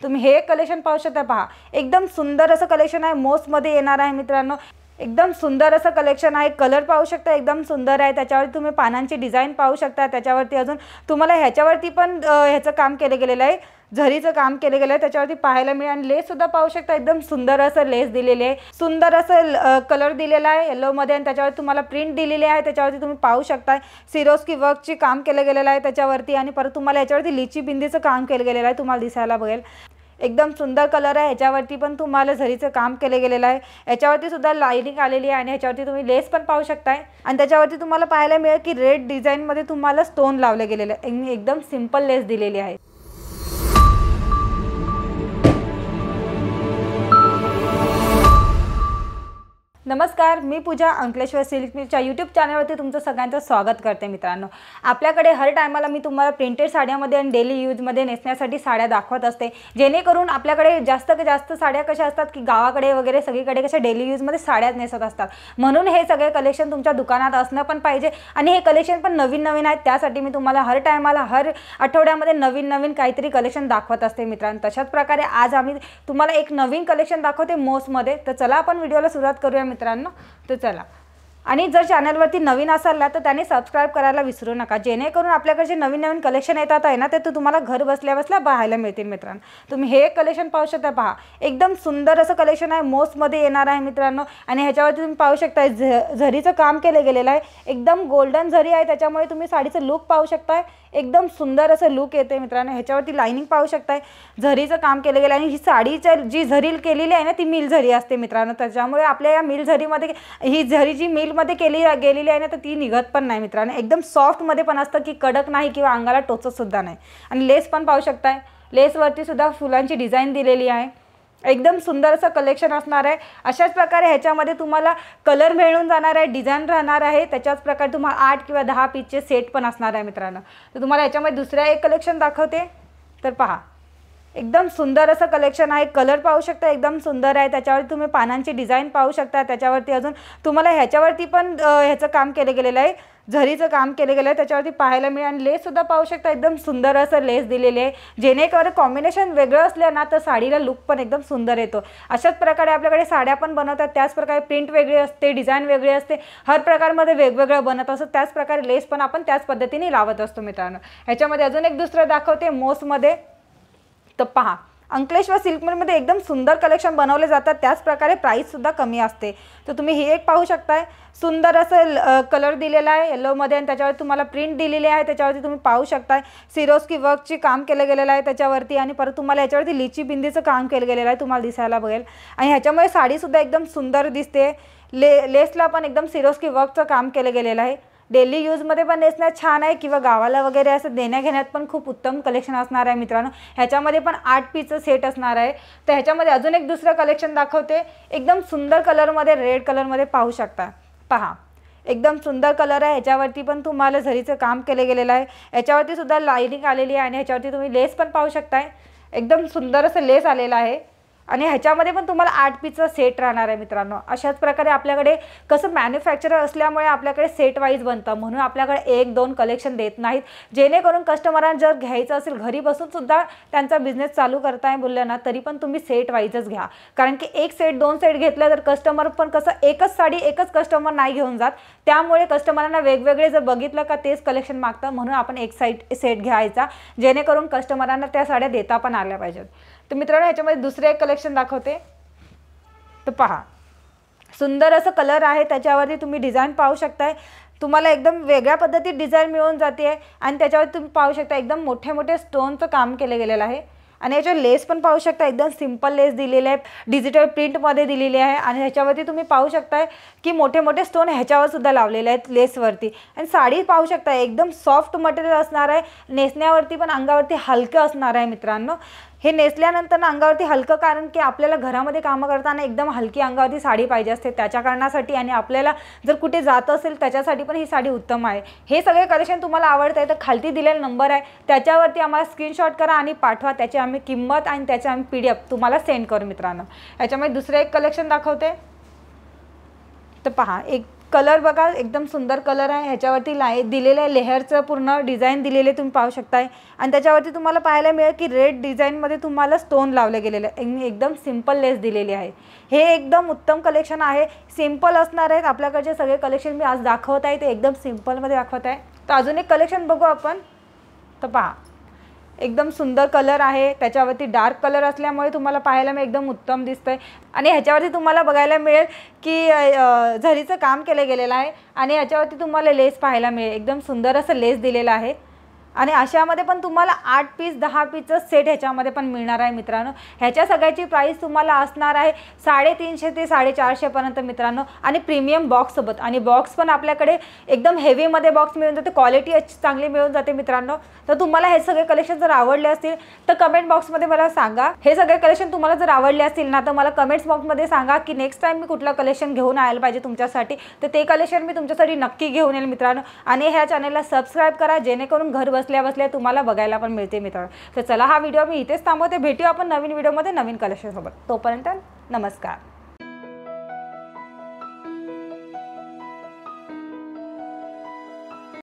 तुम्ही हे कलेक्शन पाहू शकता। पहा एकदम सुंदर असं कलेक्शन आहे, मोस्टमध्ये येणार आहे मित्रांनो। एकदम सुंदर असं कलेक्शन आहे, कलर पाहू शकता एकदम सुंदर आहे। त्याच्यावरती तुम्ही पानांची डिझाईन पाहू शकता। त्याच्यावरती अजून तुम्हाला ह्याच्यावरती पण ह्याचं काम केलं गेलेलं आहे, झरीचं काम केलं गेलं आहे, त्याच्यावरती पाहायला मिळेल। आणि लेस सुद्धा पाहू शकता, एकदम सुंदर असं लेस दिलेली आहे, सुंदर असं कलर दिलेला आहे येलोमध्ये। आणि त्याच्यावर तुम्हाला प्रिंट दिलेली आहे, त्याच्यावरती तुम्ही पाहू शकता सिरोस्की वर्कची काम केलं गेलेलं आहे त्याच्यावरती। आणि परत तुम्हाला याच्यावरती लिची बिंदीचं काम केलं गेलेलं आहे, तुम्हाला दिसायला बघेल। एकदम सुंदर कलर आहे, ह्याच्यावरती पण तुम्हाला झरीचं काम केलं गेलेलं आहे। याच्यावरती सुद्धा लाइनिंग आलेली आहे आणि ह्याच्यावरती तुम्ही लेस पण पाहू शकताय। आणि त्याच्यावरती तुम्हाला पाहायला मिळेल की रेड डिझाईनमध्ये तुम्हाला स्टोन लावले गेलेले आहे, एकदम सिंपल लेस दिलेली आहे। नमस्कार, मी पूजा अंकलेश्वर सिल्क मिलच्या यूट्यूब चॅनलवरती तुमचं सगळ्यांचं स्वागत करते। मित्रांनो, आपल्याकडे हर टायमाला मी तुम्हाला प्रिंटेड साड्यामध्ये आणि डेली यूजमध्ये नेसण्यासाठी साड्या दाखवत असते, जेणेकरून आपल्याकडे जास्त साड्या कशा असतात की गावाकडे वगैरे सगळीकडे कशा डेली यूजमध्ये साड्या नेसत असतात, म्हणून हे सगळे कलेक्शन तुमच्या दुकानात असणं पण पाहिजे। आणि हे कलेक्शन पण नवीन आहेत, त्यासाठी मी तुम्हाला हर टायमाला हर आठवड्यामध्ये नवीन काहीतरी कलेक्शन दाखवत असते मित्रांनो। तशाच प्रकारे आज आम्ही तुम्हाला एक नवीन कलेक्शन दाखवते मोस्टमध्ये। तर चला आपण व्हिडिओला सुरुवात करूया मित्रांनो। तर चला, आणि जर चॅनलवरती नवीन असाल ना तर त्याने सबस्क्राइब करायला विसरू नका, जेणेकरून आपल्याकडे जे नवीन कलेक्शन येतात आहे ना ते तुम्हाला घर बसल्या पाहायला मिळतील मित्रांनो। तुम्ही हे कलेक्शन पाहू शकता। पहा एकदम सुंदर असं कलेक्शन आहे, मोस्टमध्ये येणार आहे मित्रांनो। आणि ह्याच्यावरती तुम्ही पाहू शकता झरीचं काम केलं गेलेलं आहे, एकदम गोल्डन झरी आहे, त्याच्यामुळे तुम्ही साडीचं लुक पाहू शकताय, एकदम सुंदर असं लुक येते मित्रांनो। ह्याच्यावरती लाइनिंग पाहू शकताय, झरीचं काम केलं गेलं आहे। आणि ही साडीची जी झरी केलेली आहे ना ती मिल झरी असते मित्रांनो, त्याच्यामुळे आपल्या या मिल झरीमध्ये ही झरी जी मिलमध्ये गेलेली आहे ना तर ती निघत पण नाही मित्रांनो। एकदम सॉफ्टमध्ये पण असतं की कडक नाही किंवा अंगाला टोचत सुद्धा नाही। आणि लेस पण पाहू शकताय, लेसवरती सुद्धा फुलांची डिझाईन दिलेली आहे, एकदम सुंदर असं कलेक्शन असणार आहे। अशाच प्रकारे ह्याच्यामध्ये तुम्हाला कलर मिळून जाणार आहे, डिझाईन राहणार आहे, त्याच्याच प्रकारे तुम्हाला 8 किंवा 10 पीसचे सेट पण असणार आहे मित्रांनो। तर तुम्हाला ह्याच्यामध्ये दुसरा एक कलेक्शन दाखवते। तर पहा एकदम सुंदर असं कलेक्शन आहे, कलर पाहू शकता एकदम सुंदर आहे, त्याच्यावरती तुम्ही पानांची डिझाईन पाहू शकता। त्याच्यावरती अजून तुम्हाला ह्याच्यावरती पण ह्याचं काम केलं गेलेलं आहे, झरीचं काम केलं गेलं आहे, त्याच्यावरती पाहायला मिळेल। आणि लेस सुद्धा पाहू शकता, एकदम सुंदर असं लेस दिलेले आहे, जेणेकरून कॉम्बिनेशन वेगळं असलं ना तर साडीला लुक पण एकदम सुंदर येतो। अशाच प्रकारे आपल्याकडे साड्या पण बनवतात, त्याच प्रकारे प्रिंट वेगळी असते, डिझाईन वेगळी असते, हर प्रकारमध्ये वेगवेगळं बनत असतं, त्याच प्रकारे लेस पण आपण त्याच पद्धतीने लावत असतो मित्रांनो। ह्याच्यामध्ये अजून एक दुसरं दाखवते मोस्टमध्ये। तर पहा अंकलेश्वर सिल्क मिलमध्ये एकदम सुंदर कलेक्शन बनवले जातात, त्याच प्रकारे प्राईससुद्धा कमी असते। तर तुम्ही हे एक पाहू शकताय, सुंदर असं कलर दिलेला आहे येलोमध्ये, आणि त्याच्यावर तुम्हाला प्रिंट दिलेली आहे, त्याच्यावरती तुम्ही पाहू शकताय सिरोस्की वर्कची काम केलं गेलेलं आहे त्याच्यावरती। आणि परत तुम्हाला याच्यावरती लिची बिंदीचं काम केलं गेलेलं आहे, तुम्हाला दिसायला बघेल। आणि ह्याच्यामुळे साडीसुद्धा एकदम सुंदर दिसते, लेसला पण एकदम सिरोस्की वर्कचं काम केलं गेलेलं आहे। डेली यूजमध्ये पण नेसण्यात छान आहे किंवा गावाला वगैरे असं देण्याघेण्यात पण खूप उत्तम कलेक्शन असणार आहे मित्रांनो। ह्याच्यामध्ये पण 8 पीसचं सेट असणार आहे। तर ह्याच्यामध्ये अजून एक दुसरं कलेक्शन दाखवते, एकदम सुंदर कलरमध्ये, रेड कलरमध्ये पाहू शकता। पहा एकदम सुंदर कलर आहे, ह्याच्यावरती पण तुम्हाला झरीचं काम केलं गेलेलं आहे, ह्याच्यावरती सुद्धा लाइनिंग आलेली आहे। आणि ह्याच्यावरती तुम्ही लेस पण पाहू शकताय, एकदम सुंदर असं लेस आलेलं आहे। आणि ह्याच्यामध्ये पण तुम्हाला 8 पीसचा सेट राहणार आहे मित्रांनो। अशाच प्रकारे आपल्याकडे कसं मॅन्युफॅक्चरर असल्यामुळे आपल्याकडे सेट वाईज बनतं, म्हणून आपल्याकडे 1-2 कलेक्शन देत नाहीत, जेणेकरून कस्टमरांना जर घ्यायचं असेल घरी बसून सुद्धा त्यांचा बिझनेस चालू करताय बोललं ना तरी पण तुम्ही सेट वाईजच घ्या, कारण की एक सेट 2 सेट घेतलं तर कस्टमर पण कसं एकच साडी एकच कस्टमर नाही घेऊन जात, त्यामुळे कस्टमरांना वेगवेगळे जर बघितलं का तेच कलेक्शन मागतं, म्हणून आपण एक सेट घ्यायचा, जेणेकरून कस्टमरांना त्या साड्या देता पण आल्या पाहिजेत। तर मित्रांनो ह्याच्यामध्ये दुसरे एक कलेक्शन दाखवते। तर पहा सुंदर असं कलर आहे, त्याच्यावरती तुम्ही डिझाईन पाहू शकताय, तुम्हाला एकदम वेगळ्या पद्धतीत डिझाईन मिळून जाते। आणि त्याच्यावर तुम्ही पाहू शकता एकदम मोठे स्टोनचं काम केलं गेलेलं आहे। आणि याच्यावर लेस पण पाहू शकता, एकदम सिंपल लेस दिलेले आहे, डिजिटल प्रिंटमध्ये दिलेली आहे। आणि ह्याच्यावरती तुम्ही पाहू शकताय की मोठे स्टोन ह्याच्यावर सुद्धा लावलेले आहेत लेसवरती। आणि साडी पाहू शकता एकदम सॉफ्ट मटेरियल असणार आहे, नेसण्यावरती पण अंगावरती हलकं असणार आहे मित्रांनो। हे नेसल्यानंतर अंगावरती हलकं, कारण की आपल्याला घरामध्ये कामं करताना एकदम हलकी अंगावरती साडी पाहिजे असते त्याच्या कारणासाठी, आणि आपल्याला जर कुठे जात असेल त्याच्यासाठी पण ही साडी उत्तम आहे। हे सगळे कलेक्शन तुम्हाला आवडत आहे तर खालती दिलेला नंबर आहे त्याच्यावरती आम्हाला स्क्रीनशॉट करा आणि पाठवा, त्याची आम्ही किंमत आणि त्याची आम्ही PDF तुम्हाला सेंड करू मित्रांनो। याच्यामध्ये दुसरं एक कलेक्शन दाखवते। तर पहा कलर बघा एकदम सुंदर कलर आहे। ह्याच्यावरती दिलेलं आहे लेहरचं पूर्ण डिझाईन दिलेले तुम्ही पाहू शकताय आणि त्याच्यावरती तुम्हाला पाहायला मिळेल की रेड डिझाईनमध्ये तुम्हाला स्टोन लावले गेलेले आहे। एकदम सिंपल लेस दिलेली आहे। हे एकदम उत्तम कलेक्शन आहे। सिंपल असणार आहेत आपल्याकडचे सगळे कलेक्शन मी आज दाखवत आहे ते एकदम सिंपलमध्ये दाखवत आहे। तर अजून एक कलेक्शन बघू आपण। तर पहा एकदम सुंदर कलर आहे, त्याच्यावरती डार्क कलर असल्यामुळे तुम्हाला पाहायला मी एकदम उत्तम दिसतंय आणि ह्याच्यावरती तुम्हाला बघायला मिळेल की झरीचं काम केलं गेलेलं आहे आणि ह्याच्यावरती तुम्हाला लेस पाहायला मिळेल। एकदम सुंदर असं लेस दिलेलं आहे आणि अशामध्ये पण तुम्हाला 8 पीस 10 पीसचं सेट ह्याच्यामध्ये पण मिळणार आहे मित्रांनो। ह्याच्या सगळ्याची प्राइस तुम्हाला असणार आहे 350 ते 450 पर्यंत मित्रांनो आणि प्रीमियम बॉक्स सोबत। आणि बॉक्स पण आपल्याकडे एकदम हेवीमध्ये बॉक्स मिळून जाते, क्वालिटी चांगली मिळून जाते मित्रांनो। तर तुम्हाला हे सगळे कलेक्शन जर आवडले असतील तर कमेंट बॉक्समध्ये मला सांगा। हे सगळे कलेक्शन तुम्हाला जर आवडले असतील ना तर मला कमेंट्स बॉक्समध्ये सांगा की नेक्स्ट टाइम मी कुठलं कलेक्शन घेऊन यायला पाहिजे तुमच्यासाठी, तर ते कलेक्शन मी तुमच्यासाठी नक्की घेऊन येईल मित्रांनो। आणि ह्या चॅनलला सबस्क्राइब करा जेणेकरून घर बसल्या बसल्या तुम्हाला बघायला पण मिळते मित्रांनो। तर चला हा व्हिडिओ मी इथेच थांबवते, भेटूया आपण नवीन व्हिडिओमध्ये नवीन कलेक्शन सोबत। तोपर्यंत नमस्कार।